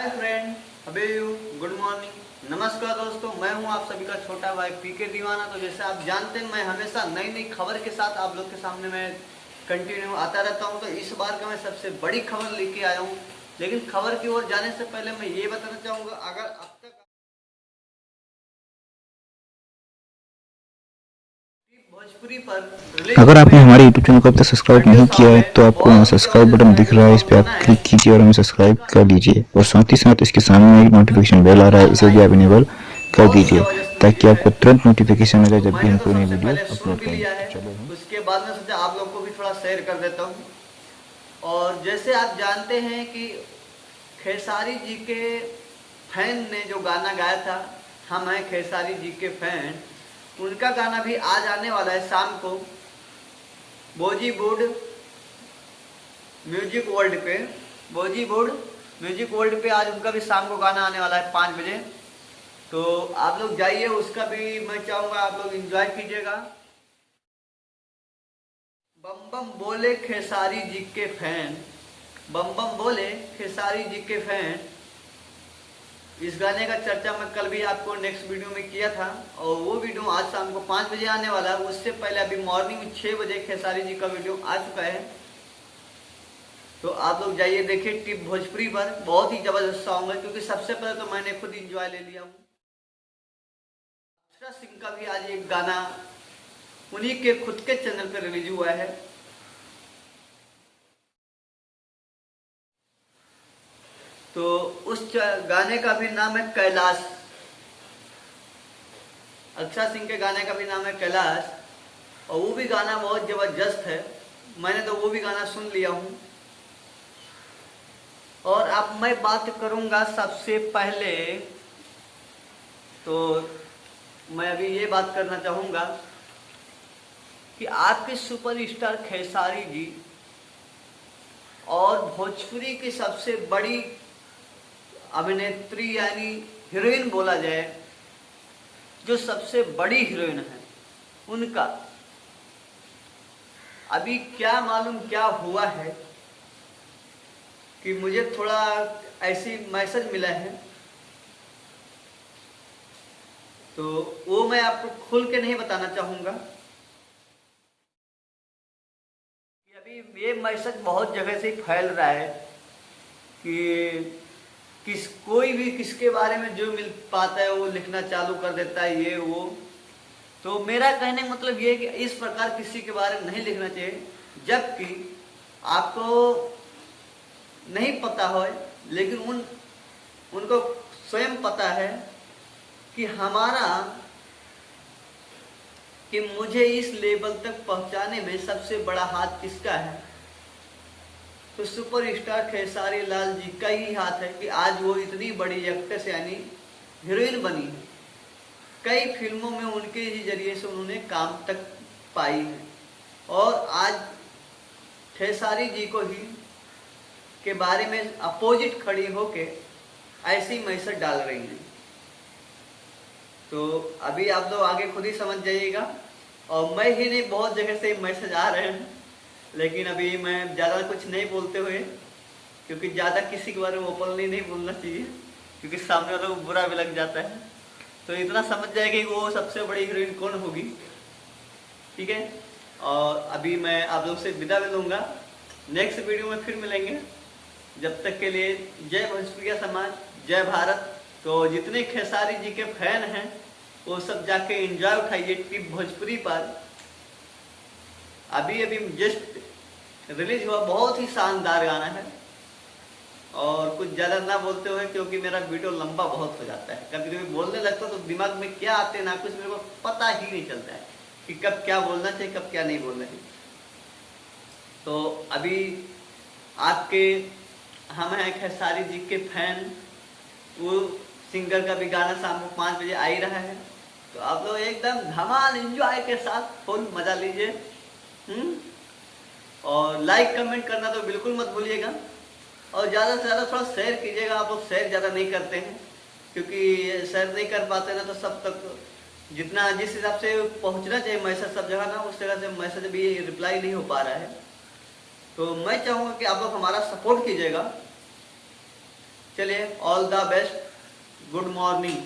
Hi friend, अबे you good morning, नमस्कार दोस्तों। मैं हूं आप सभी का छोटा भाई पीके दीवाना। तो जैसे आप जानते हैं, मैं हमेशा नई नई खबर के साथ आप लोग के सामने मैं कंटिन्यू आता रहता हूं। तो इस बार का मैं सबसे बड़ी खबर लेके आया हूं। लेकिन खबर की ओर जाने से पहले मैं ये बताना चाहूँगा, अगर अब तक भोजपुरी पर रिलीज अगर आपने हुए हमारे YouTube चैनल को अब तक सब्सक्राइब ऑडियो नहीं किया सॉन्ग है है तो तो आपको वहाँ बहुत ही सब्सक्राइब ज़बरदस्त बटन है, दिख जो रहा है, मैंने इस पर आप सुना है। क्लिक कीजिए और हमें सब्सक्राइब कर लीजिए। और साथ ही साथ इसके सामने एक नोटिफिकेशन बेल आ रहा है, इसे भी आप इनेबल कर बहुत ही दीजिए जबरदस्त ताकि वीडियो है। आपको तुरंत नोटिफिकेशन मिले तो जब भी मैंने हम तो कोई नई सबसे वीडियो पहले सुन अपलोड भी करें। लिया है, चलो हम उसके बाद में सोचा आप लोग को भी थोड़ा शेयर कर देता हूँ। और जैसे आप जानते हैं कि खेसारी जी के फैन ने जो गाना गाया था, हम हैं खेसारी जी के फैन, उनका गाना भी आज आने वाला है शाम को बॉलीवुड म्यूजिक वर्ल्ड पे। बॉलीवुड म्यूजिक वर्ल्ड पे आज उनका भी शाम को गाना आने वाला है 5 बजे। तो आप लोग जाइए, उसका भी मैं चाहूँगा आप लोग एंजॉय कीजिएगा। बम बम बोले खेसारी जी के फैन, बम बम बोले खेसारी जी के फैन। इस गाने का चर्चा मैं कल भी आपको नेक्स्ट वीडियो में किया था, और वो वीडियो आज शाम को 5 बजे आने वाला है। उससे पहले अभी मॉर्निंग में 6 बजे खेसारी जी का वीडियो आ चुका है। तो आप लोग जाइए देखिए टिप भोजपुरी पर, बहुत ही जबरदस्त सॉन्ग है, क्योंकि सबसे पहले तो मैंने खुद इंजॉय ले लिया हूँ। अक्षरा सिंह का भी आज एक गाना उन्हीं के खुद के चैनल पर रिलीज हुआ है। तो उस गाने का भी नाम है कैलाश। अक्षरा सिंह के गाने का भी नाम है कैलाश, और वो भी गाना बहुत जबरदस्त है। मैंने तो वो भी गाना सुन लिया हूँ। और अब मैं बात करूंगा सबसे पहले, तो मैं अभी ये बात करना चाहूंगा कि आपके सुपरस्टार खेसारी जी और भोजपुरी की सबसे बड़ी अभिनेत्री यानी हीरोइन बोला जाए, जो सबसे बड़ी हीरोइन है, उनका अभी क्या मालूम क्या हुआ है कि मुझे थोड़ा ऐसी मैसेज मिला है। तो वो मैं आपको खुल के नहीं बताना चाहूंगा कि अभी ये मैसेज बहुत जगह से फैल रहा है कि कोई भी किसके बारे में जो मिल पाता है वो लिखना चालू कर देता है, ये वो। तो मेरा कहने का मतलब ये है कि इस प्रकार किसी के बारे में नहीं लिखना चाहिए, जबकि आपको नहीं पता हो, लेकिन उनको स्वयं पता है कि कि मुझे इस लेवल तक पहुंचाने में सबसे बड़ा हाथ किसका है। तो सुपरस्टार खेसारी लाल जी का ही हाथ है कि आज वो इतनी बड़ी एक्ट्रेस यानी हीरोइन बनी है। कई फिल्मों में उनके ही जरिए से उन्होंने काम तक पाई है, और आज खेसारी जी को ही के बारे में अपोजिट खड़ी होके ऐसी मैसेज डाल रही हैं। तो अभी आप लोग आगे खुद ही समझ जाइएगा। और मैं ही नहीं, बहुत जगह से मैसेज आ रहे हैं, लेकिन अभी मैं ज़्यादा कुछ नहीं बोलते हुए, क्योंकि ज़्यादा किसी के बारे में ओपनली नहीं बोलना चाहिए, क्योंकि सामने वालों को बुरा भी लग जाता है। तो इतना समझ जाएगा कि वो सबसे बड़ी हीरोइन कौन होगी, ठीक है। और अभी मैं आप लोग से विदा भी लूँगा, नेक्स्ट वीडियो में फिर मिलेंगे। जब तक के लिए जय भोजपुरिया समाज, जय भारत। तो जितने खेसारी जी के फैन हैं वो सब जाके एंजॉय उठाइए टिप भोजपुरी पर। अभी अभी जस्ट रिलीज हुआ, बहुत ही शानदार गाना है। और कुछ ज़्यादा ना बोलते हुए, क्योंकि मेरा वीडियो लंबा बहुत हो जाता है, कभी कभी बोलने लगता तो दिमाग में क्या आते ना कुछ मेरे को पता ही नहीं चलता है कि कब क्या बोलना चाहिए कब क्या नहीं बोलना चाहिए। तो अभी आपके हम हैं खेसारी जी के फैन, वो सिंगर का भी गाना शाम को 5 बजे आ ही रहा है। तो आप लोग एकदम धमाल एंजॉय के साथ फुल मजा लीजिए। और लाइक कमेंट करना तो बिल्कुल मत भूलिएगा, और ज़्यादा से ज़्यादा थोड़ा शेयर कीजिएगा। आप लोग शेयर ज़्यादा नहीं करते हैं, क्योंकि शेयर नहीं कर पाते ना, तो सब तक जितना जिस हिसाब से पहुंचना चाहिए मैसेज सब जगह ना, उस तरह से मैसेज भी रिप्लाई नहीं हो पा रहा है। तो मैं चाहूँगा कि आप लोग हमारा सपोर्ट कीजिएगा, चलिए all the best, good morning.